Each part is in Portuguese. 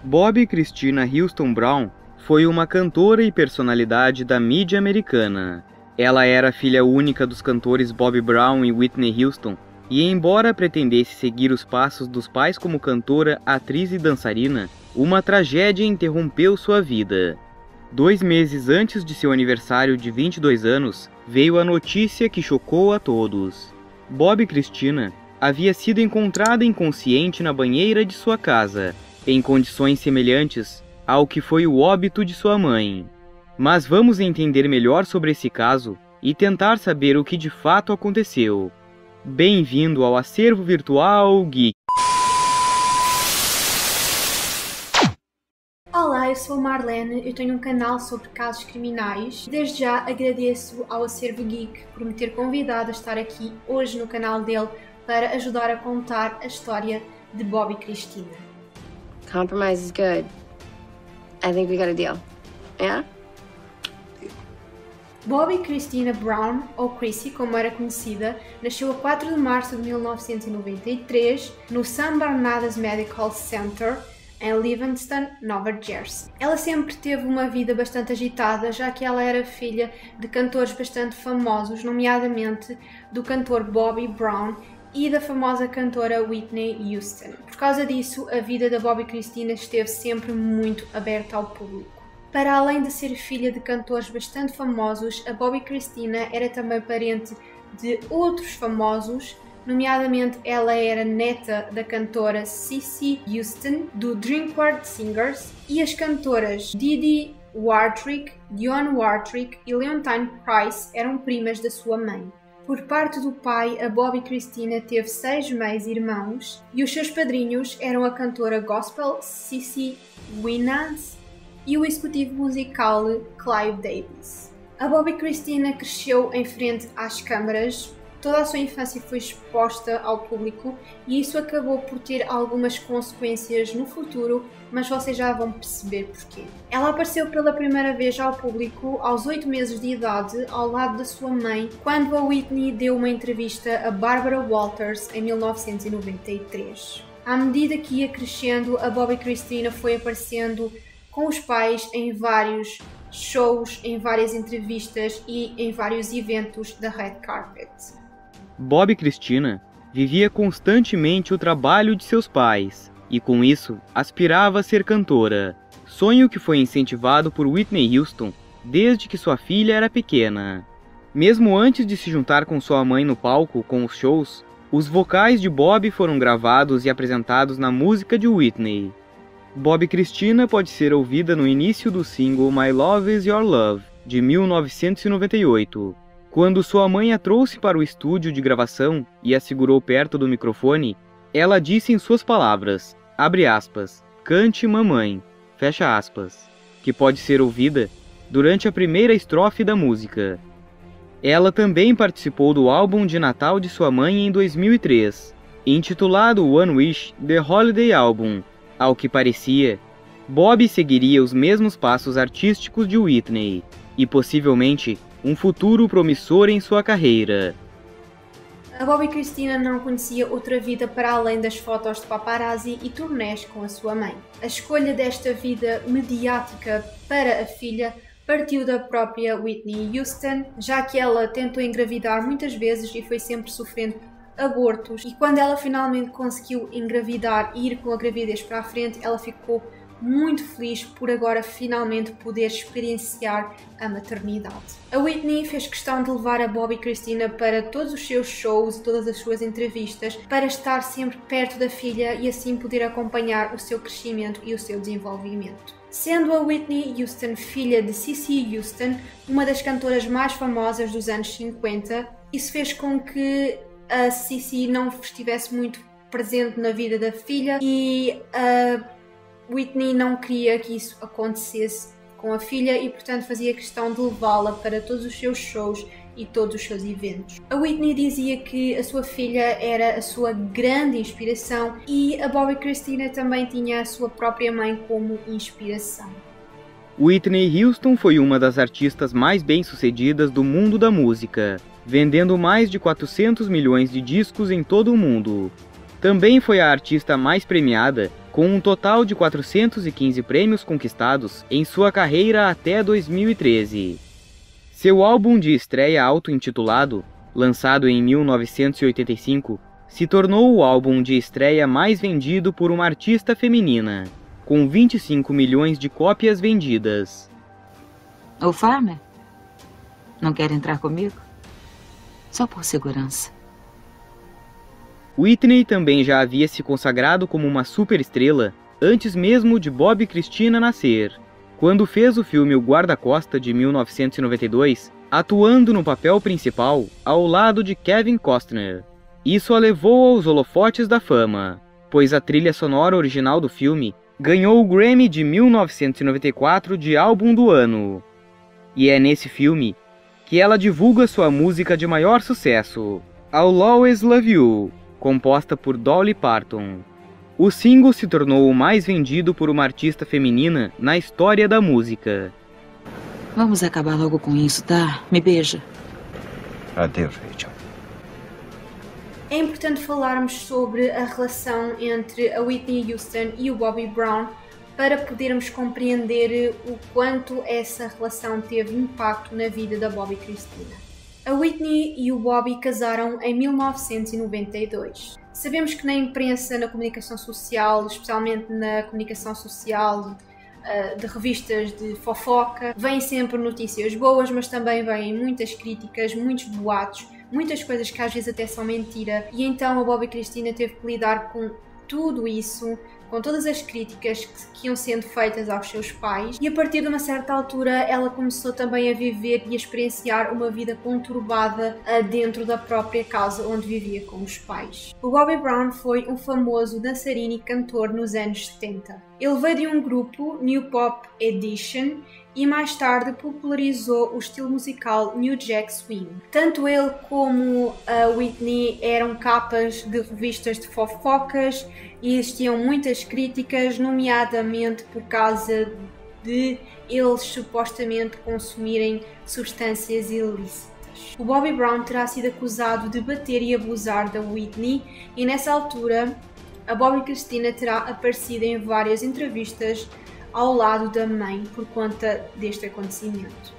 Bobbi Kristina Houston Brown foi uma cantora e personalidade da mídia americana. Ela era filha única dos cantores Bobby Brown e Whitney Houston, e embora pretendesse seguir os passos dos pais como cantora, atriz e dançarina, uma tragédia interrompeu sua vida. 2 meses antes de seu aniversário de 22 anos, veio a notícia que chocou a todos. Bobbi Kristina havia sido encontrada inconsciente na banheira de sua casa, em condições semelhantes ao que foi o óbito de sua mãe. Mas vamos entender melhor sobre esse caso e tentar saber o que de fato aconteceu. Bem-vindo ao Acervo Virtual Geek. Olá, eu sou a Marlene, eu tenho um canal sobre casos criminais. Desde já agradeço ao Acervo Geek por me ter convidado a estar aqui hoje no canal dele para ajudar a contar a história de Bobbi Kristina. Compromise is good. I think we got a deal. Yeah? Bobbi Kristina Brown, ou Chrissy, como era conhecida, nasceu a 4 de março de 1993 no St. Barnabas Medical Center, em Livingston, Nova Jersey. Ela sempre teve uma vida bastante agitada, já que ela era filha de cantores bastante famosos, nomeadamente do cantor Bobby Brown e da famosa cantora Whitney Houston. Por causa disso, a vida da Bobbi Kristina esteve sempre muito aberta ao público. Para além de ser filha de cantores bastante famosos, a Bobbi Kristina era também parente de outros famosos, nomeadamente ela era neta da cantora Cissy Houston, do Drinkward Singers, e as cantoras Didi Wartrick, Dionne Wartrick e Leontine Price eram primas da sua mãe. Por parte do pai, a Bobbi Kristina teve 6 meios-irmãos e os seus padrinhos eram a cantora gospel Cissy Winans e o executivo musical Clive Davis. A Bobbi Kristina cresceu em frente às câmaras. Toda a sua infância foi exposta ao público e isso acabou por ter algumas consequências no futuro, mas vocês já vão perceber porquê. Ela apareceu pela primeira vez ao público aos 8 meses de idade, ao lado da sua mãe, quando a Whitney deu uma entrevista a Barbara Walters em 1993. À medida que ia crescendo, a Bobbi Kristina foi aparecendo com os pais em vários shows, em várias entrevistas e em vários eventos da Red Carpet. Bobbi Kristina vivia constantemente o trabalho de seus pais e, com isso, aspirava a ser cantora, sonho que foi incentivado por Whitney Houston desde que sua filha era pequena. Mesmo antes de se juntar com sua mãe no palco com os shows, os vocais de Bobbi foram gravados e apresentados na música de Whitney. Bobbi Kristina pode ser ouvida no início do single My Love Is Your Love, de 1998. Quando sua mãe a trouxe para o estúdio de gravação e a segurou perto do microfone, ela disse em suas palavras, abre aspas, cante mamãe, fecha aspas, que pode ser ouvida durante a primeira estrofe da música. Ela também participou do álbum de Natal de sua mãe em 2003, intitulado One Wish, The Holiday Album. Ao que parecia, Bobbi seguiria os mesmos passos artísticos de Whitney e possivelmente um futuro promissor em sua carreira. A Bobbi Kristina não conhecia outra vida para além das fotos de paparazzi e turnés com a sua mãe. A escolha desta vida mediática para a filha partiu da própria Whitney Houston, já que ela tentou engravidar muitas vezes e foi sempre sofrendo abortos, e quando ela finalmente conseguiu engravidar e ir com a gravidez para a frente, ela ficou muito feliz por agora finalmente poder experienciar a maternidade. A Whitney fez questão de levar a Bobbi Kristina para todos os seus shows e todas as suas entrevistas para estar sempre perto da filha e assim poder acompanhar o seu crescimento e o seu desenvolvimento. Sendo a Whitney Houston filha de Cissy Houston, uma das cantoras mais famosas dos anos 50, isso fez com que a Cissy não estivesse muito presente na vida da filha e a Whitney não queria que isso acontecesse com a filha e, portanto, fazia questão de levá-la para todos os seus shows e todos os seus eventos. A Whitney dizia que a sua filha era a sua grande inspiração e a Bobbi Kristina também tinha a sua própria mãe como inspiração. Whitney Houston foi uma das artistas mais bem-sucedidas do mundo da música, vendendo mais de 400 milhões de discos em todo o mundo. Também foi a artista mais premiada, com um total de 415 prêmios conquistados em sua carreira até 2013. Seu álbum de estreia auto-intitulado, lançado em 1985, se tornou o álbum de estreia mais vendido por uma artista feminina, com 25 milhões de cópias vendidas. O Farmer? Não quer entrar comigo? Só por segurança. Whitney também já havia se consagrado como uma superestrela antes mesmo de Bob e Christina nascer, quando fez o filme O Guarda-Costa de 1992, atuando no papel principal ao lado de Kevin Costner. Isso a levou aos holofotes da fama, pois a trilha sonora original do filme ganhou o Grammy de 1994 de Álbum do Ano. E é nesse filme que ela divulga sua música de maior sucesso, I'll Always Love You, composta por Dolly Parton. O single se tornou o mais vendido por uma artista feminina na história da música. Vamos acabar logo com isso, tá? Me beija. Adeus, Rachel. É importante falarmos sobre a relação entre a Whitney Houston e o Bobby Brown para podermos compreender o quanto essa relação teve impacto na vida da Bob e Christina. A Whitney e o Bobby casaram em 1992. Sabemos que na imprensa, na comunicação social, especialmente na comunicação social de revistas de fofoca, vêm sempre notícias boas, mas também vêm muitas críticas, muitos boatos, muitas coisas que às vezes até são mentira. E então a Bob e Christina teve que lidar com tudo isso, com todas as críticas que iam sendo feitas aos seus pais, e a partir de uma certa altura ela começou também a viver e a experienciar uma vida conturbada dentro da própria casa onde vivia com os pais. O Bobby Brown foi um famoso dançarino e cantor nos anos 70. Ele veio de um grupo, New Pop Edition, e mais tarde popularizou o estilo musical New Jack Swing. Tanto ele como a Whitney eram capas de revistas de fofocas e existiam muitas críticas, nomeadamente por causa de eles supostamente consumirem substâncias ilícitas. O Bobby Brown terá sido acusado de bater e abusar da Whitney e nessa altura a Bob e Christina terá aparecido em várias entrevistas ao lado da mãe por conta deste acontecimento.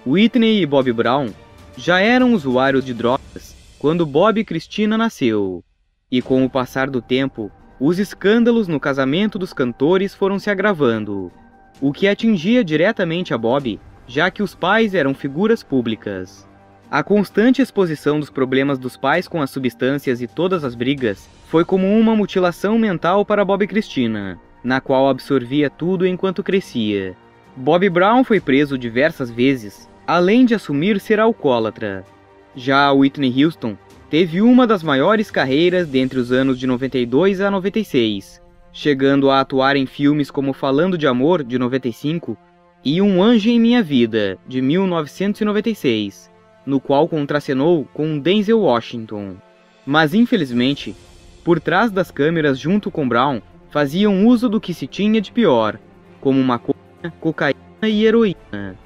Whitney e Bobby Brown já eram usuários de drogas quando Bob e Christina nasceu, e com o passar do tempo, os escândalos no casamento dos cantores foram se agravando, o que atingia diretamente a Bob, já que os pais eram figuras públicas. A constante exposição dos problemas dos pais com as substâncias e todas as brigas foi como uma mutilação mental para Bob e Christina, na qual absorvia tudo enquanto crescia. Bobby Brown foi preso diversas vezes, além de assumir ser alcoólatra. Já a Whitney Houston teve uma das maiores carreiras dentre os anos de 92 a 96, chegando a atuar em filmes como Falando de Amor, de 95, e Um Anjo em Minha Vida, de 1996, no qual contracenou com Denzel Washington. Mas infelizmente, por trás das câmeras junto com Brown, faziam uso do que se tinha de pior, como maconha, cocaína e heroína.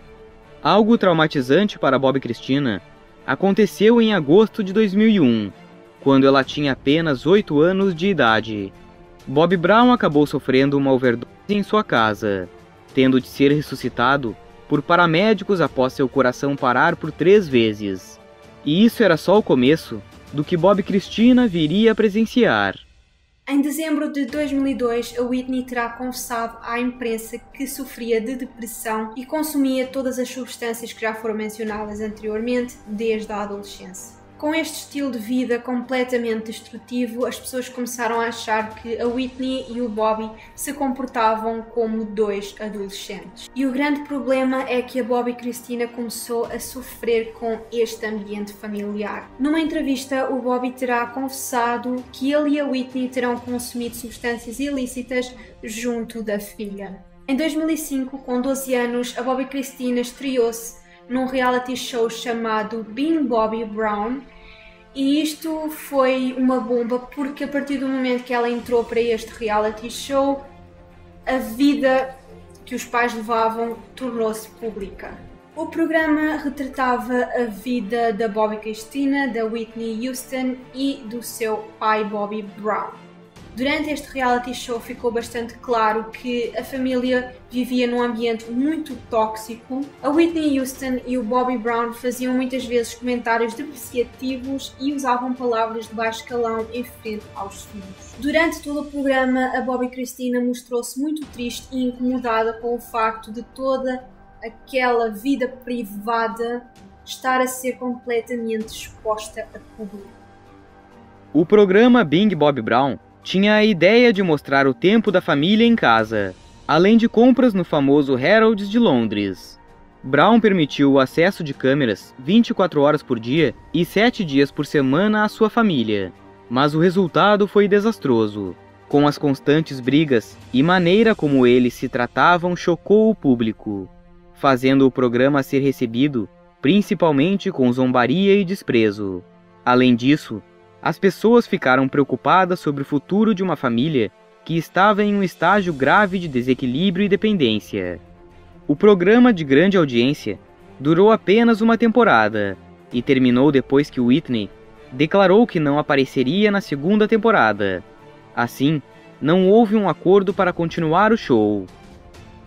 Algo traumatizante para Bob e Christina aconteceu em agosto de 2001, quando ela tinha apenas 8 anos de idade. Bobby Brown acabou sofrendo uma overdose em sua casa, tendo de ser ressuscitado por paramédicos após seu coração parar por 3 vezes. E isso era só o começo do que Bob e Christina viria a presenciar. Em dezembro de 2002, a Whitney terá confessado à imprensa que sofria de depressão e consumia todas as substâncias que já foram mencionadas anteriormente, desde a adolescência. Com este estilo de vida completamente destrutivo, as pessoas começaram a achar que a Whitney e o Bobby se comportavam como 2 adolescentes. E o grande problema é que a Bob e Christina começou a sofrer com este ambiente familiar. Numa entrevista, o Bobby terá confessado que ele e a Whitney terão consumido substâncias ilícitas junto da filha. Em 2005, com 12 anos, a Bob e Christina estreou-se num reality show chamado Being Bobby Brown, e isto foi uma bomba porque a partir do momento que ela entrou para este reality show, a vida que os pais levavam tornou-se pública. O programa retratava a vida da Bob e Christina, da Whitney Houston e do seu pai Bobby Brown. Durante este reality show ficou bastante claro que a família vivia num ambiente muito tóxico. A Whitney Houston e o Bobby Brown faziam muitas vezes comentários depreciativos e usavam palavras de baixo calão em frente aos filhos. Durante todo o programa, a Bobbi Kristina mostrou-se muito triste e incomodada com o facto de toda aquela vida privada estar a ser completamente exposta a público. O programa Bing Bobby Brown tinha a ideia de mostrar o tempo da família em casa, além de compras no famoso Harrods de Londres. Brown permitiu o acesso de câmeras 24 horas por dia e 7 dias por semana à sua família, mas o resultado foi desastroso. Com as constantes brigas e maneira como eles se tratavam chocou o público, fazendo o programa ser recebido principalmente com zombaria e desprezo. Além disso, as pessoas ficaram preocupadas sobre o futuro de uma família que estava em um estágio grave de desequilíbrio e dependência. O programa de grande audiência durou apenas uma temporada e terminou depois que Whitney declarou que não apareceria na segunda temporada. Assim, não houve um acordo para continuar o show.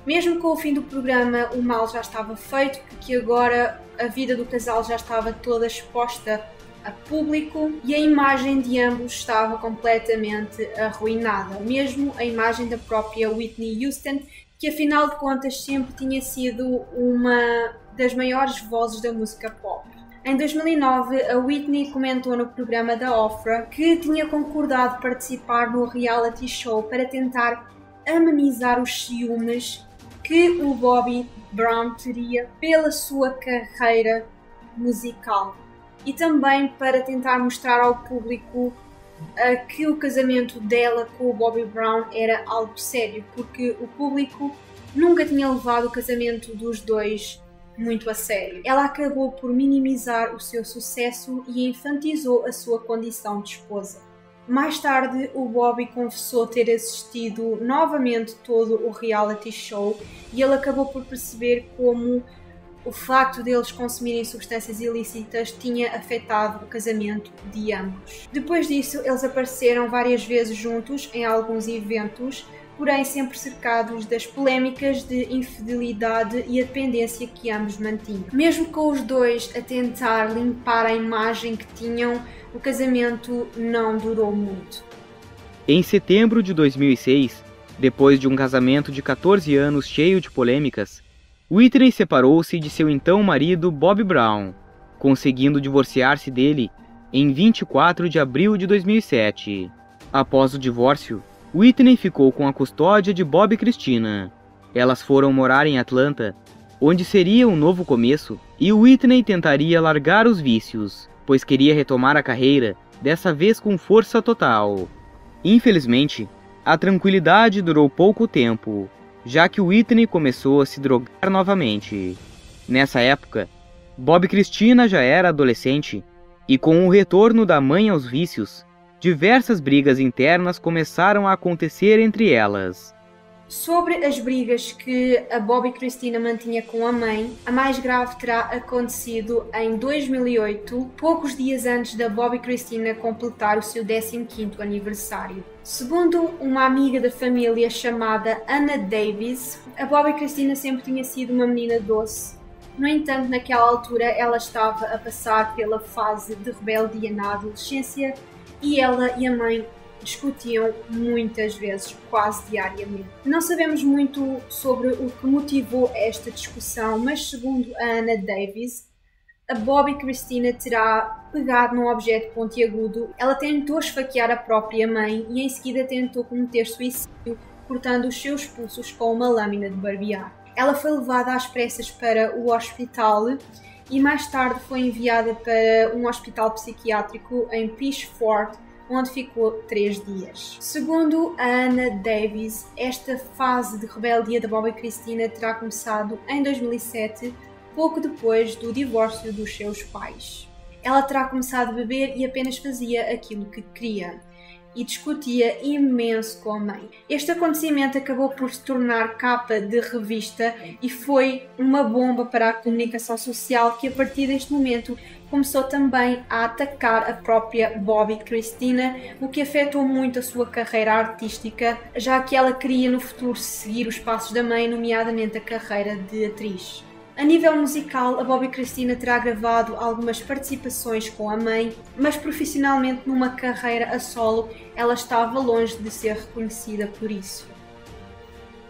Mesmo com o fim do programa, o mal já estava feito, porque agora a vida do casal já estava toda exposta a público e a imagem de ambos estava completamente arruinada. Mesmo a imagem da própria Whitney Houston, que afinal de contas sempre tinha sido uma das maiores vozes da música pop. Em 2009, a Whitney comentou no programa da Oprah que tinha concordado participar no reality show para tentar amenizar os ciúmes que o Bobby Brown teria pela sua carreira musical e também para tentar mostrar ao público que o casamento dela com o Bobby Brown era algo sério, porque o público nunca tinha levado o casamento dos dois muito a sério. Ela acabou por minimizar o seu sucesso e enfatizou a sua condição de esposa. Mais tarde, o Bobby confessou ter assistido novamente todo o reality show e ele acabou por perceber como o facto deles consumirem substâncias ilícitas tinha afetado o casamento de ambos. Depois disso, eles apareceram várias vezes juntos em alguns eventos, porém sempre cercados das polémicas de infidelidade e a dependência que ambos mantinham. Mesmo com os dois a tentar limpar a imagem que tinham, o casamento não durou muito. Em setembro de 2006, depois de um casamento de 14 anos cheio de polêmicas, Whitney separou-se de seu então marido Bobby Brown, conseguindo divorciar-se dele em 24 de abril de 2007. Após o divórcio, Whitney ficou com a custódia de Bobbi Kristina. Elas foram morar em Atlanta, onde seria um novo começo, e Whitney tentaria largar os vícios, pois queria retomar a carreira, dessa vez com força total. Infelizmente, a tranquilidade durou pouco tempo, já que Whitney começou a se drogar novamente. Nessa época, Bobbi Kristina já era adolescente, e com o retorno da mãe aos vícios, diversas brigas internas começaram a acontecer entre elas. Sobre as brigas que a Bobbi Kristina mantinha com a mãe, a mais grave terá acontecido em 2008, poucos dias antes da Bobbi Kristina completar o seu 15º aniversário. Segundo uma amiga da família chamada Anna Davis, a Bobbi Kristina sempre tinha sido uma menina doce. No entanto, naquela altura ela estava a passar pela fase de rebeldia na adolescência e ela e a mãe discutiam muitas vezes, quase diariamente. Não sabemos muito sobre o que motivou esta discussão, mas segundo a Anna Davis, a Bobbi Kristina terá pegado num objeto pontiagudo. Ela tentou esfaquear a própria mãe e em seguida tentou cometer suicídio, cortando os seus pulsos com uma lâmina de barbear. Ela foi levada às pressas para o hospital e mais tarde foi enviada para um hospital psiquiátrico em Pitchford, onde ficou 3 dias. Segundo a Anna Davis, esta fase de rebeldia da Bobbi Kristina terá começado em 2007, pouco depois do divórcio dos seus pais. Ela terá começado a beber e apenas fazia aquilo que queria, e discutia imenso com a mãe. Este acontecimento acabou por se tornar capa de revista e foi uma bomba para a comunicação social que a partir deste momento começou também a atacar a própria Bobbi Kristina, o que afetou muito a sua carreira artística, já que ela queria no futuro seguir os passos da mãe, nomeadamente a carreira de atriz. A nível musical, a Bobbi Kristina terá gravado algumas participações com a mãe, mas profissionalmente numa carreira a solo, ela estava longe de ser reconhecida por isso.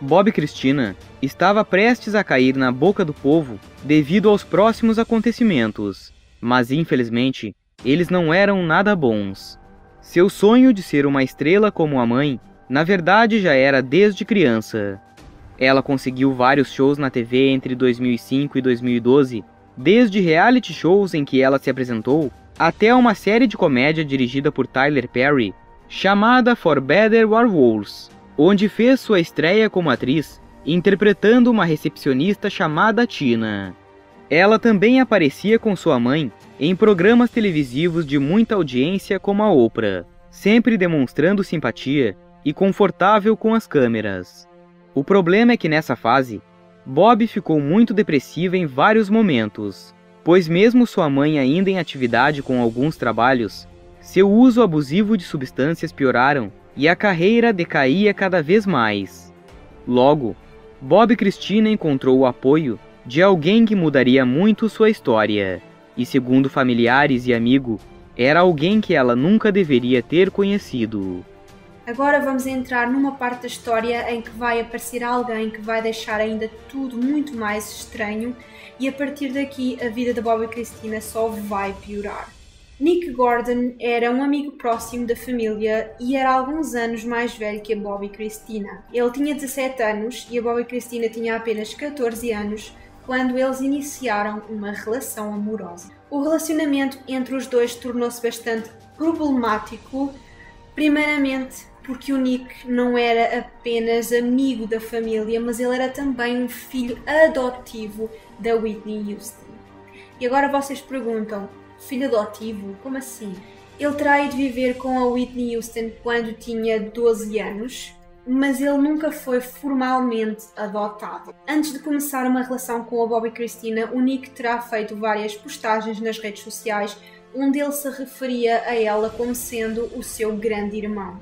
Bobbi Kristina estava prestes a cair na boca do povo devido aos próximos acontecimentos, mas infelizmente eles não eram nada bons. Seu sonho de ser uma estrela como a mãe, na verdade já era desde criança. Ela conseguiu vários shows na TV entre 2005 e 2012, desde reality shows em que ela se apresentou, até uma série de comédia dirigida por Tyler Perry, chamada For Better or Worse, onde fez sua estreia como atriz, interpretando uma recepcionista chamada Tina. Ela também aparecia com sua mãe em programas televisivos de muita audiência como a Oprah, sempre demonstrando simpatia e confortável com as câmeras. O problema é que nessa fase, Bobbi ficou muito depressiva em vários momentos, pois mesmo sua mãe ainda em atividade com alguns trabalhos, seu uso abusivo de substâncias pioraram e a carreira decaía cada vez mais. Logo, Bobbi Kristina encontrou o apoio de alguém que mudaria muito sua história, e segundo familiares e amigos, era alguém que ela nunca deveria ter conhecido. Agora vamos entrar numa parte da história em que vai aparecer alguém que vai deixar ainda tudo muito mais estranho, e a partir daqui a vida da Bobbi Kristina só vai piorar. Nick Gordon era um amigo próximo da família e era alguns anos mais velho que a Bobbi Kristina. Ele tinha 17 anos e a Bobbi Kristina tinha apenas 14 anos quando eles iniciaram uma relação amorosa. O relacionamento entre os dois tornou-se bastante problemático, primeiramente porque o Nick não era apenas amigo da família, mas ele era também um filho adotivo da Whitney Houston. E agora vocês perguntam, filho adotivo? Como assim? Ele terá ido viver com a Whitney Houston quando tinha 12 anos, mas ele nunca foi formalmente adotado. Antes de começar uma relação com a Bobbi Kristina, o Nick terá feito várias postagens nas redes sociais onde ele se referia a ela como sendo o seu grande irmão.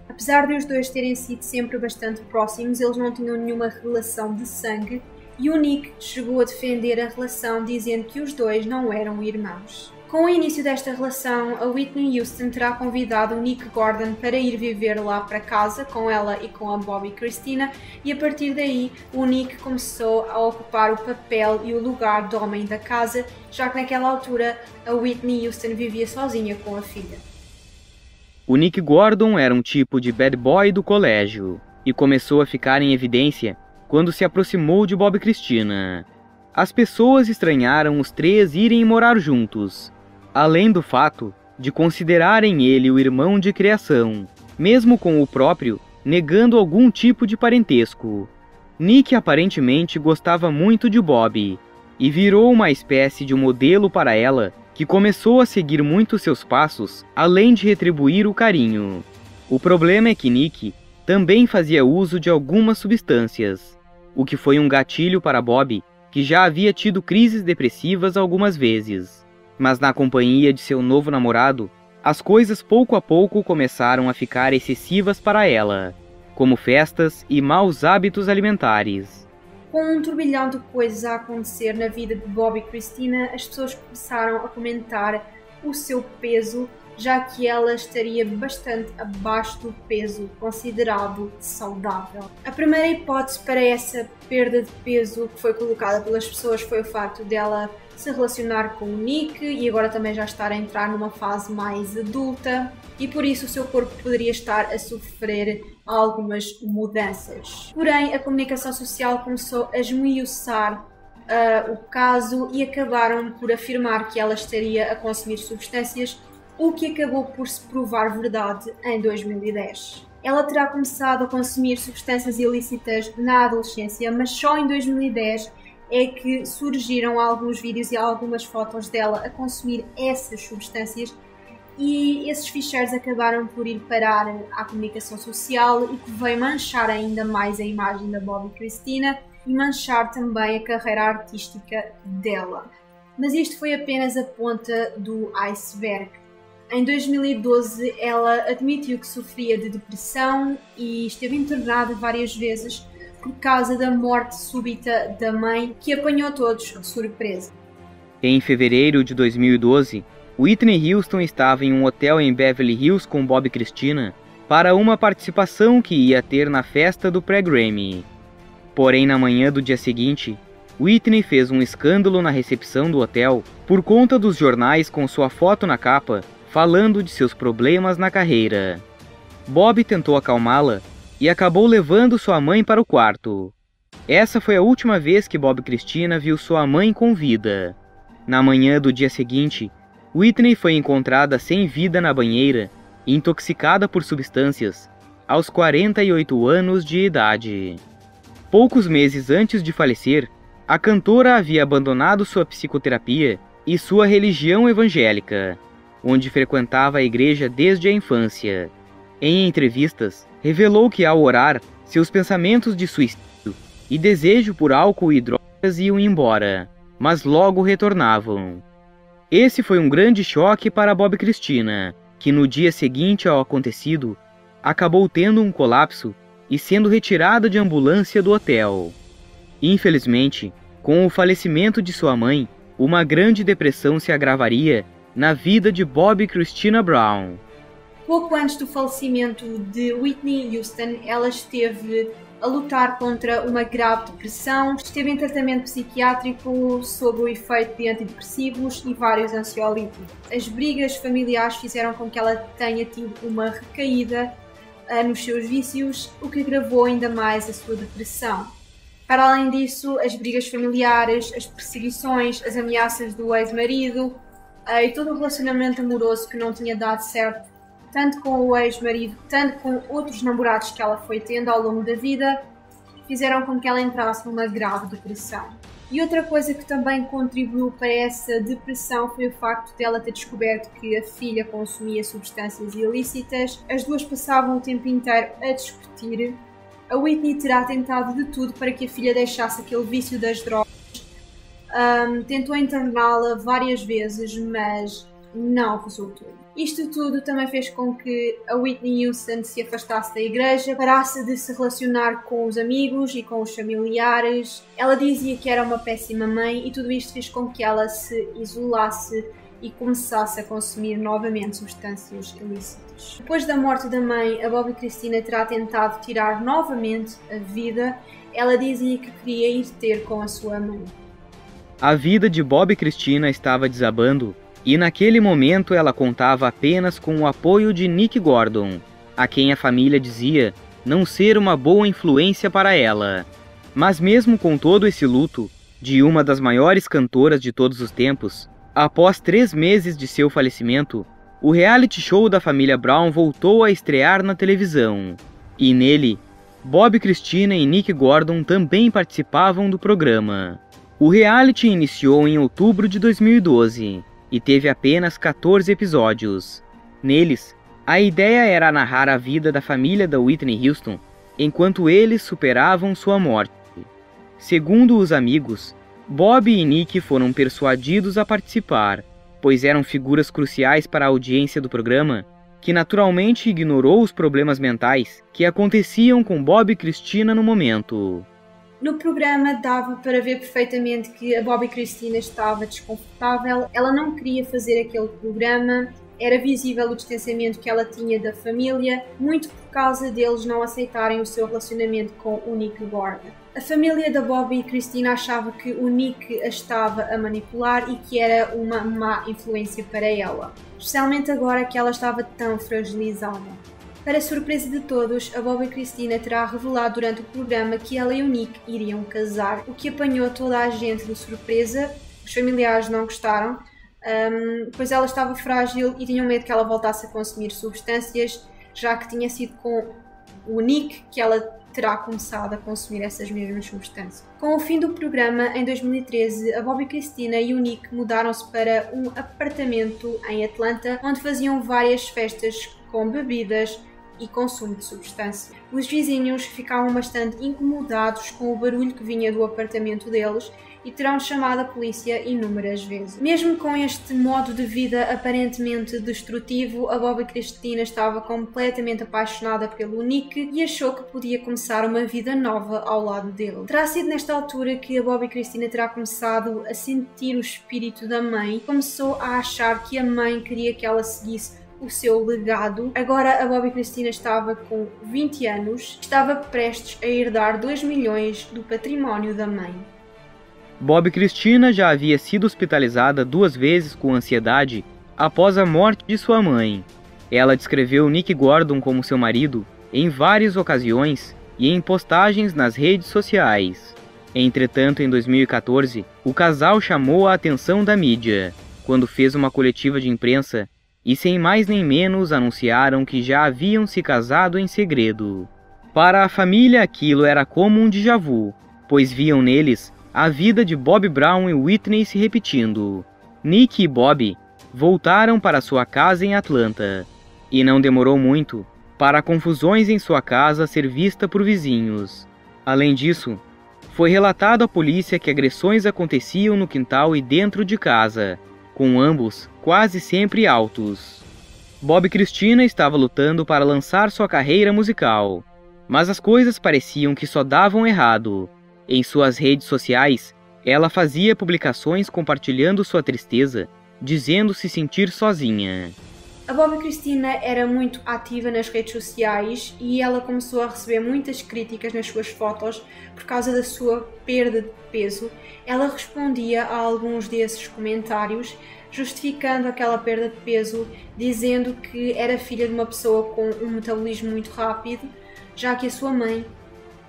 Apesar de os dois terem sido sempre bastante próximos, eles não tinham nenhuma relação de sangue e o Nick chegou a defender a relação dizendo que os dois não eram irmãos. Com o início desta relação, a Whitney Houston terá convidado o Nick Gordon para ir viver lá para casa com ela e com a Bobbi Kristina, e a partir daí o Nick começou a ocupar o papel e o lugar de homem da casa, já que naquela altura a Whitney Houston vivia sozinha com a filha. O Nick Gordon era um tipo de bad boy do colégio e começou a ficar em evidência quando se aproximou de Bobbi Kristina. As pessoas estranharam os três irem morar juntos, além do fato de considerarem ele o irmão de criação, mesmo com o próprio negando algum tipo de parentesco. Nick aparentemente gostava muito de Bobbi e virou uma espécie de modelo para ela, que começou a seguir muito seus passos, além de retribuir o carinho. O problema é que Nick também fazia uso de algumas substâncias, o que foi um gatilho para Bobbi, que já havia tido crises depressivas algumas vezes. Mas na companhia de seu novo namorado, as coisas pouco a pouco começaram a ficar excessivas para ela, como festas e maus hábitos alimentares. Com um turbilhão de coisas a acontecer na vida de Bobbi Kristina, as pessoas começaram a comentar o seu peso, já que ela estaria bastante abaixo do peso considerado saudável. A primeira hipótese para essa perda de peso que foi colocada pelas pessoas foi o facto dela se relacionar com o Nick e agora também já estar a entrar numa fase mais adulta, e por isso o seu corpo poderia estar a sofrer algumas mudanças. Porém, a comunicação social começou a esmiuçar o caso e acabaram por afirmar que ela estaria a consumir substâncias, o que acabou por se provar verdade em 2010. Ela terá começado a consumir substâncias ilícitas na adolescência, mas só em 2010 é que surgiram alguns vídeos e algumas fotos dela a consumir essas substâncias, e esses ficheiros acabaram por ir parar à comunicação social, e que veio manchar ainda mais a imagem da Bobbi Kristina e manchar também a carreira artística dela. Mas isto foi apenas a ponta do iceberg. Em 2012, ela admitiu que sofria de depressão e esteve internada várias vezes por causa da morte súbita da mãe, que apanhou todos de surpresa. Em fevereiro de 2012, Whitney Houston estava em um hotel em Beverly Hills com Bob e Christina para uma participação que ia ter na festa do pré-Grammy. Porém, na manhã do dia seguinte, Whitney fez um escândalo na recepção do hotel por conta dos jornais com sua foto na capa, falando de seus problemas na carreira. Bob tentou acalmá-la e acabou levando sua mãe para o quarto. Essa foi a última vez que Bob e Christina viu sua mãe com vida. Na manhã do dia seguinte, Whitney foi encontrada sem vida na banheira, intoxicada por substâncias, aos 48 anos de idade. Poucos meses antes de falecer, a cantora havia abandonado sua psicoterapia e sua religião evangélica, onde frequentava a igreja desde a infância. Em entrevistas, revelou que ao orar, seus pensamentos de suicídio e desejo por álcool e drogas iam embora, mas logo retornavam. Esse foi um grande choque para Bob e Christina, que no dia seguinte ao acontecido, acabou tendo um colapso e sendo retirada de ambulância do hotel. Infelizmente, com o falecimento de sua mãe, uma grande depressão se agravaria na vida de Bob e Christina Brown. Pouco antes do falecimento de Whitney Houston, ela esteve a lutar contra uma grave depressão, esteve em tratamento psiquiátrico sob o efeito de antidepressivos e vários ansiolíticos. As brigas familiares fizeram com que ela tenha tido uma recaída nos seus vícios, o que agravou ainda mais a sua depressão. Para além disso, as brigas familiares, as perseguições, as ameaças do ex-marido e todo o relacionamento amoroso que não tinha dado certo, tanto com o ex-marido, tanto com outros namorados que ela foi tendo ao longo da vida, fizeram com que ela entrasse numa grave depressão. E outra coisa que também contribuiu para essa depressão foi o facto de ela ter descoberto que a filha consumia substâncias ilícitas. As duas passavam o tempo inteiro a discutir. A Whitney terá tentado de tudo para que a filha deixasse aquele vício das drogas. Tentou interná-la várias vezes, mas não resultou. Isto tudo também fez com que a Whitney Houston se afastasse da igreja, parasse de se relacionar com os amigos e com os familiares. Ela dizia que era uma péssima mãe e tudo isto fez com que ela se isolasse e começasse a consumir novamente substâncias ilícitas. Depois da morte da mãe, a Bob e Christina terá tentado tirar novamente a vida. Ela dizia que queria ir ter com a sua mãe. A vida de Bob e Christina estava desabando, e naquele momento ela contava apenas com o apoio de Nick Gordon, a quem a família dizia não ser uma boa influência para ela. Mas mesmo com todo esse luto, de uma das maiores cantoras de todos os tempos, após 3 meses de seu falecimento, o reality show da família Brown voltou a estrear na televisão. E nele, Bob, Christina e Nick Gordon também participavam do programa. O reality iniciou em outubro de 2012 e teve apenas 14 episódios. Neles, a ideia era narrar a vida da família da Whitney Houston enquanto eles superavam sua morte. Segundo os amigos, Bob e Nick foram persuadidos a participar, pois eram figuras cruciais para a audiência do programa, que naturalmente ignorou os problemas mentais que aconteciam com Bob e Christina no momento. No programa dava para ver perfeitamente que a Bob e Christina estava desconfortável, ela não queria fazer aquele programa, era visível o distanciamento que ela tinha da família, muito por causa deles não aceitarem o seu relacionamento com o Nick Gordon. A família da Bob e Christina achava que o Nick a estava a manipular e que era uma má influência para ela, especialmente agora que ela estava tão fragilizada. Para surpresa de todos, a Bob e Christina terá revelado durante o programa que ela e o Nick iriam casar, o que apanhou toda a gente de surpresa. Os familiares não gostaram, pois ela estava frágil e tinham medo que ela voltasse a consumir substâncias, já que tinha sido com o Nick que ela terá começado a consumir essas mesmas substâncias. Com o fim do programa, em 2013, a Bob e Christina e o Nick mudaram-se para um apartamento em Atlanta, onde faziam várias festas com bebidas e consumo de substância. Os vizinhos ficavam bastante incomodados com o barulho que vinha do apartamento deles e terão chamado a polícia inúmeras vezes. Mesmo com este modo de vida aparentemente destrutivo, a Bobby Christina estava completamente apaixonada pelo Nick e achou que podia começar uma vida nova ao lado dele. Terá sido nesta altura que a Bobby Christina terá começado a sentir o espírito da mãe, começou a achar que a mãe queria que ela seguisse o seu legado. Agora a Bobby Christina estava com 20 anos, estava prestes a herdar 2 milhões do património da mãe. Bobby Christina já havia sido hospitalizada 2 vezes com ansiedade após a morte de sua mãe. Ela descreveu Nick Gordon como seu marido em várias ocasiões e em postagens nas redes sociais. Entretanto, em 2014, o casal chamou a atenção da mídia, quando fez uma coletiva de imprensa e sem mais nem menos anunciaram que já haviam se casado em segredo. Para a família aquilo era como um déjà vu, pois viam neles a vida de Bobby Brown e Whitney se repetindo. Nick e Bobby voltaram para sua casa em Atlanta, e não demorou muito para confusões em sua casa ser vista por vizinhos. Além disso, foi relatado à polícia que agressões aconteciam no quintal e dentro de casa, com ambos quase sempre altos. Bobby Christina estava lutando para lançar sua carreira musical, mas as coisas pareciam que só davam errado. Em suas redes sociais, ela fazia publicações compartilhando sua tristeza, dizendo se sentir sozinha. A Bobby Christina era muito ativa nas redes sociais e ela começou a receber muitas críticas nas suas fotos por causa da sua perda de peso. Ela respondia a alguns desses comentários, justificando aquela perda de peso, dizendo que era filha de uma pessoa com um metabolismo muito rápido, já que a sua mãe,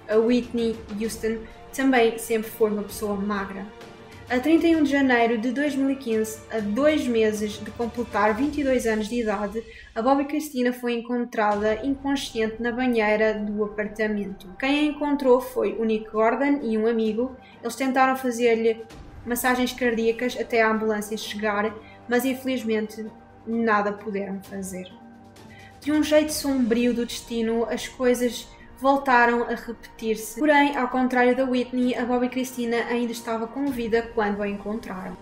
a Whitney Houston, também sempre foi uma pessoa magra. A 31 de janeiro de 2015, a 2 meses de completar 22 anos de idade, a Bobby Christina foi encontrada inconsciente na banheira do apartamento. Quem a encontrou foi o Nick Gordon e um amigo. Eles tentaram fazer-lhe massagens cardíacas até a ambulância chegar, mas infelizmente nada puderam fazer. De um jeito sombrio do destino, as coisas voltaram a repetir-se. Porém, ao contrário da Whitney, a Bobby Christina ainda estava com vida quando a encontraram.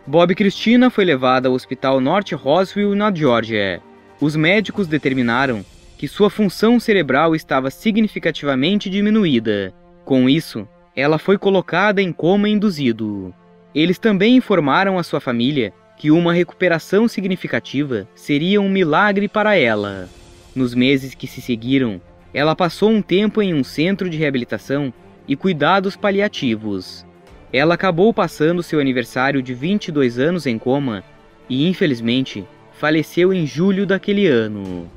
Bobby Christina foi levada ao Hospital North Roswell, na Geórgia. Os médicos determinaram que sua função cerebral estava significativamente diminuída. Com isso, ela foi colocada em coma induzido. Eles também informaram a sua família que uma recuperação significativa seria um milagre para ela. Nos meses que se seguiram, ela passou um tempo em um centro de reabilitação e cuidados paliativos. Ela acabou passando seu aniversário de 22 anos em coma e, infelizmente, faleceu em julho daquele ano.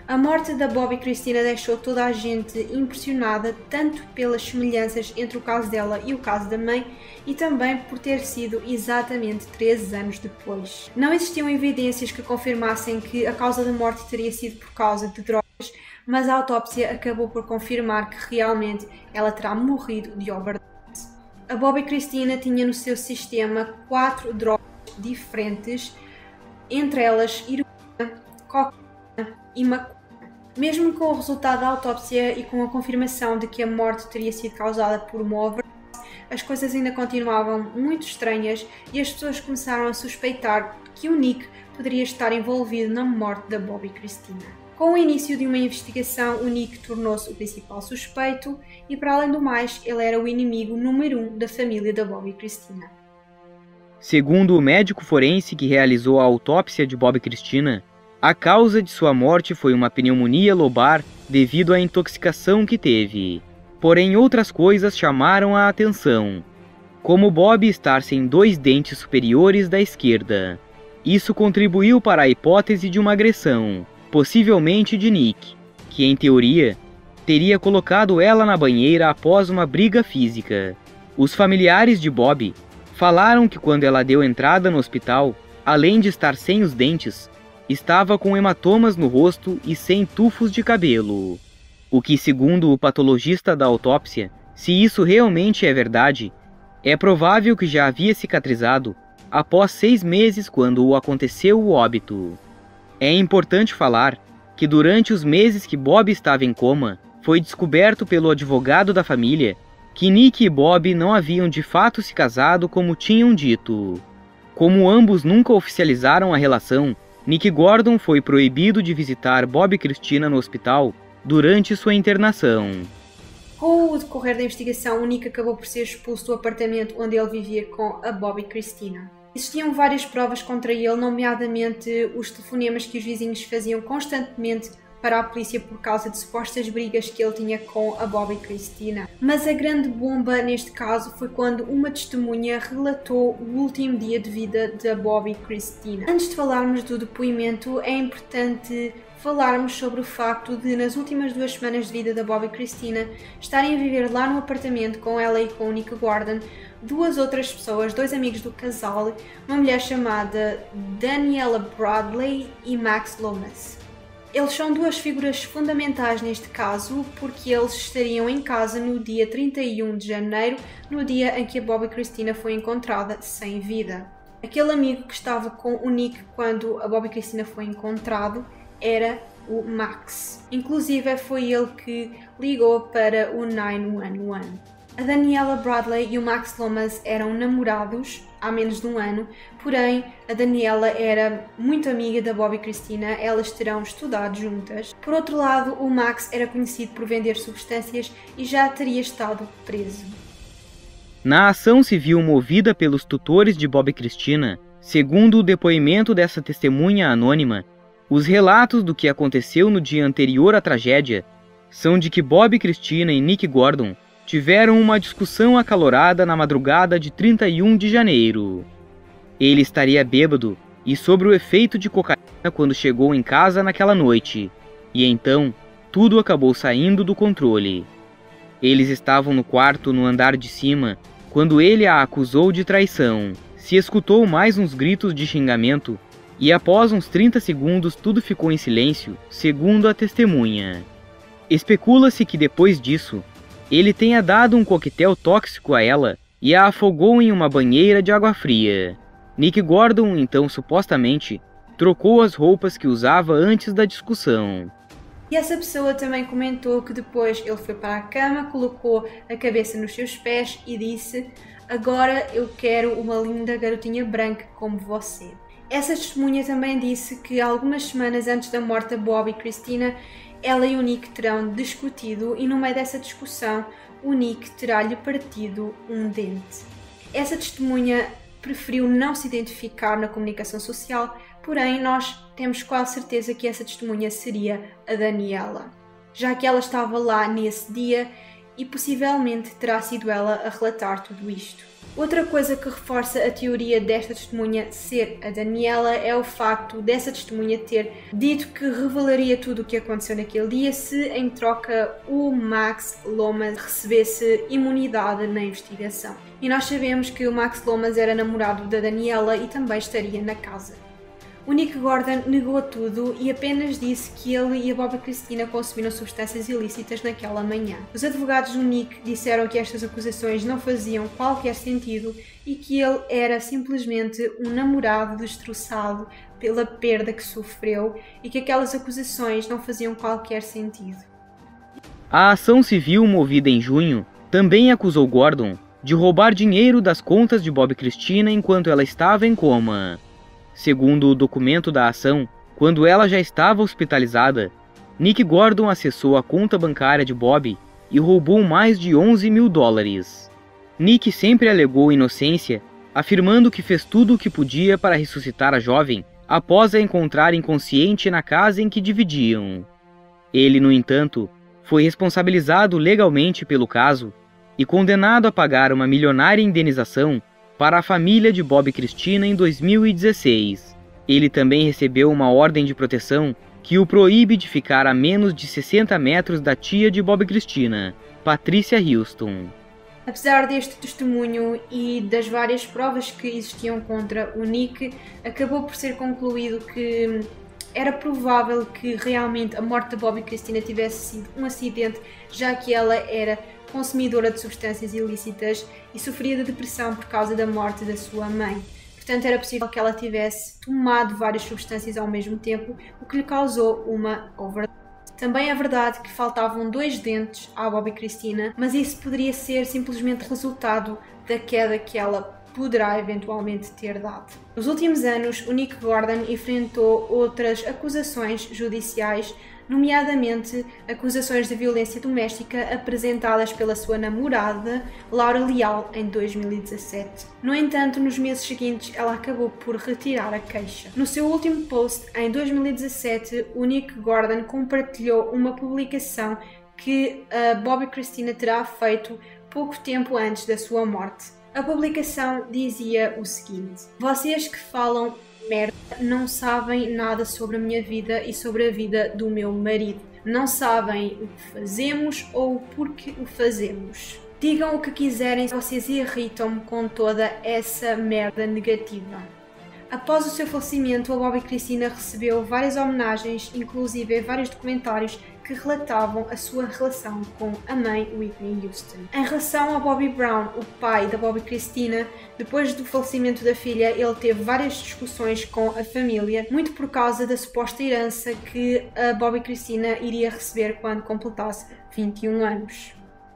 A morte da Bobby Christina deixou toda a gente impressionada, tanto pelas semelhanças entre o caso dela e o caso da mãe, e também por ter sido exatamente 13 anos depois. Não existiam evidências que confirmassem que a causa da morte teria sido por causa de drogas, mas a autópsia acabou por confirmar que realmente ela terá morrido de overdose. A Bobby Christina tinha no seu sistema 4 drogas diferentes, entre elas heroína, cocaína e maconha. Mesmo com o resultado da autópsia e com a confirmação de que a morte teria sido causada por uma overdose, as coisas ainda continuavam muito estranhas e as pessoas começaram a suspeitar que o Nick poderia estar envolvido na morte da Bobby Christina. Com o início de uma investigação, o Nick tornou-se o principal suspeito e, para além do mais, ele era o inimigo número 1 da família da Bobby Christina. Segundo o médico forense que realizou a autópsia de Bobby Christina, a causa de sua morte foi uma pneumonia lobar devido à intoxicação que teve. Porém, outras coisas chamaram a atenção, como Bobby estar sem 2 dentes superiores da esquerda. Isso contribuiu para a hipótese de uma agressão, possivelmente de Nick, que em teoria teria colocado ela na banheira após uma briga física. Os familiares de Bobby falaram que quando ela deu entrada no hospital, além de estar sem os dentes, estava com hematomas no rosto e sem tufos de cabelo. O que, segundo o patologista da autópsia, se isso realmente é verdade, é provável que já havia cicatrizado após 6 meses quando aconteceu o óbito. É importante falar que durante os meses que Bob estava em coma, foi descoberto pelo advogado da família que Nick e Bob não haviam de fato se casado como tinham dito. Como ambos nunca oficializaram a relação, Nick Gordon foi proibido de visitar Bob e Christina no hospital durante sua internação. Com o decorrer da investigação, o Nick acabou por ser expulso do apartamento onde ele vivia com a Bob e Christina. Existiam várias provas contra ele, nomeadamente os telefonemas que os vizinhos faziam constantemente para a polícia por causa de supostas brigas que ele tinha com a Bob e Christina. Mas a grande bomba neste caso foi quando uma testemunha relatou o último dia de vida da Bob e Christina. Antes de falarmos do depoimento, é importante falarmos sobre o facto de, nas últimas 2 semanas de vida da Bob e Christina, estarem a viver lá no apartamento com ela e com o Nick Gordon 2 outras pessoas, 2 amigos do casal, uma mulher chamada Daniela Bradley e Max Lomas. Eles são 2 figuras fundamentais neste caso, porque eles estariam em casa no dia 31 de janeiro, no dia em que a Bob e Christina foi encontrada sem vida. Aquele amigo que estava com o Nick quando a Bob e Christina foi encontrado era o Max. Inclusive foi ele que ligou para o 911. A Daniela Bradley e o Max Lomas eram namorados há menos de 1 ano, porém a Daniela era muito amiga da Bob e Christina, elas terão estudado juntas. Por outro lado, o Max era conhecido por vender substâncias e já teria estado preso. Na ação civil movida pelos tutores de Bob e Christina, segundo o depoimento dessa testemunha anônima, os relatos do que aconteceu no dia anterior à tragédia são de que Bob, Christina e Nick Gordon tiveram uma discussão acalorada na madrugada de 31 de janeiro. Ele estaria bêbado e sob o efeito de cocaína quando chegou em casa naquela noite, e então tudo acabou saindo do controle. Eles estavam no quarto no andar de cima quando ele a acusou de traição. Se escutou mais uns gritos de xingamento e após uns 30 segundos tudo ficou em silêncio, segundo a testemunha. Especula-se que depois disso, ele tenha dado um coquetel tóxico a ela e a afogou em uma banheira de água fria. Nick Gordon, então, supostamente, trocou as roupas que usava antes da discussão. E essa pessoa também comentou que depois ele foi para a cama, colocou a cabeça nos seus pés e disse: "Agora eu quero uma linda garotinha branca como você." Essa testemunha também disse que algumas semanas antes da morte da Bob e Christina, ela e o Nick terão discutido e no meio dessa discussão o Nick terá-lhe partido um dente. Essa testemunha preferiu não se identificar na comunicação social, porém nós temos quase certeza que essa testemunha seria a Daniela, já que ela estava lá nesse dia e possivelmente terá sido ela a relatar tudo isto. Outra coisa que reforça a teoria desta testemunha ser a Daniela é o facto dessa testemunha ter dito que revelaria tudo o que aconteceu naquele dia se, em troca, o Max Lomas recebesse imunidade na investigação. E nós sabemos que o Max Lomas era namorado da Daniela e também estaria na casa. O Nick Gordon negou tudo e apenas disse que ele e a Bob e Christina consumiram substâncias ilícitas naquela manhã. Os advogados do Nick disseram que estas acusações não faziam qualquer sentido e que ele era simplesmente um namorado destroçado pela perda que sofreu e que aquelas acusações não faziam qualquer sentido. A ação civil movida em junho também acusou Gordon de roubar dinheiro das contas de Bob e Christina enquanto ela estava em coma. Segundo o documento da ação, quando ela já estava hospitalizada, Nick Gordon acessou a conta bancária de Bob e roubou mais de $11.000. Nick sempre alegou inocência, afirmando que fez tudo o que podia para ressuscitar a jovem após a encontrar inconsciente na casa em que dividiam. Ele, no entanto, foi responsabilizado legalmente pelo caso e condenado a pagar uma milionária indenização para a família de Bob e Christina em 2016. Ele também recebeu uma ordem de proteção que o proíbe de ficar a menos de 60 metros da tia de Bob e Christina, Patricia Houston. Apesar deste testemunho e das várias provas que existiam contra o Nick, acabou por ser concluído que era provável que realmente a morte da Bob e Christina tivesse sido um acidente, já que ela era consumidora de substâncias ilícitas e sofria de depressão por causa da morte da sua mãe. Portanto, era possível que ela tivesse tomado várias substâncias ao mesmo tempo, o que lhe causou uma overdose. Também é verdade que faltavam 2 dentes à Bobbi Kristina, mas isso poderia ser simplesmente resultado da queda que ela poderá eventualmente ter dado. Nos últimos anos, o Nick Gordon enfrentou outras acusações judiciais, nomeadamente acusações de violência doméstica apresentadas pela sua namorada, Laura Leal, em 2017. No entanto, nos meses seguintes, ela acabou por retirar a queixa. No seu último post, em 2017, o Nick Gordon compartilhou uma publicação que a Bobbi Kristina terá feito pouco tempo antes da sua morte. A publicação dizia o seguinte: "Vocês que falam merda não sabem nada sobre a minha vida e sobre a vida do meu marido. Não sabem o que fazemos ou o porquê o fazemos. Digam o que quiserem, vocês irritam-me com toda essa merda negativa." Após o seu falecimento, a Bobbi Kristina recebeu várias homenagens, inclusive vários documentários que relatavam a sua relação com a mãe Whitney Houston. Em relação a Bobby Brown, o pai da Bobbi Kristina, depois do falecimento da filha, ele teve várias discussões com a família, muito por causa da suposta herança que a Bobbi Kristina iria receber quando completasse 21 anos.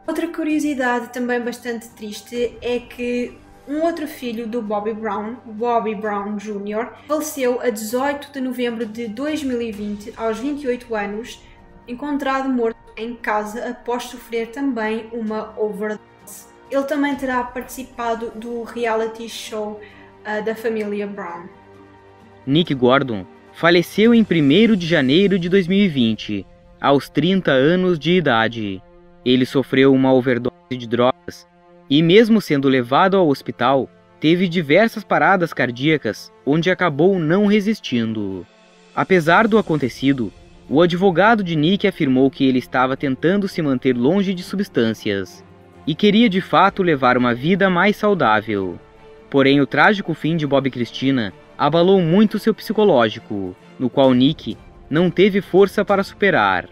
Outra curiosidade também bastante triste é que um outro filho do Bobby Brown, Bobby Brown Jr., faleceu a 18 de novembro de 2020, aos 28 anos, encontrado morto em casa após sofrer também uma overdose. Ele também terá participado do reality show da família Brown. Nick Gordon faleceu em 1º de janeiro de 2020, aos 30 anos de idade. Ele sofreu uma overdose de drogas e, mesmo sendo levado ao hospital, teve diversas paradas cardíacas, onde acabou não resistindo. Apesar do acontecido, o advogado de Nick afirmou que ele estava tentando se manter longe de substâncias e queria de fato levar uma vida mais saudável. Porém, o trágico fim de Bobbi Kristina abalou muito seu psicológico, no qual Nick não teve força para superar.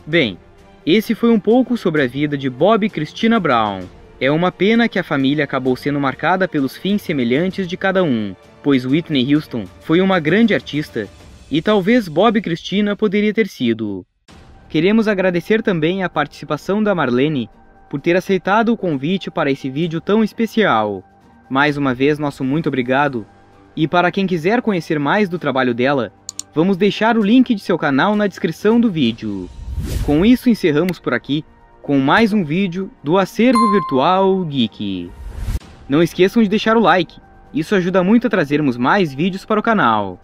Bem, esse foi um pouco sobre a vida de Bobbi Kristina Brown. É uma pena que a família acabou sendo marcada pelos fins semelhantes de cada um, pois Whitney Houston foi uma grande artista e talvez Bobbi Kristina poderia ter sido. Queremos agradecer também a participação da Marlene por ter aceitado o convite para esse vídeo tão especial. Mais uma vez, nosso muito obrigado. E para quem quiser conhecer mais do trabalho dela, vamos deixar o link de seu canal na descrição do vídeo. Com isso, encerramos por aqui com mais um vídeo do Acervo Virtual Geek. Não esqueçam de deixar o like, isso ajuda muito a trazermos mais vídeos para o canal.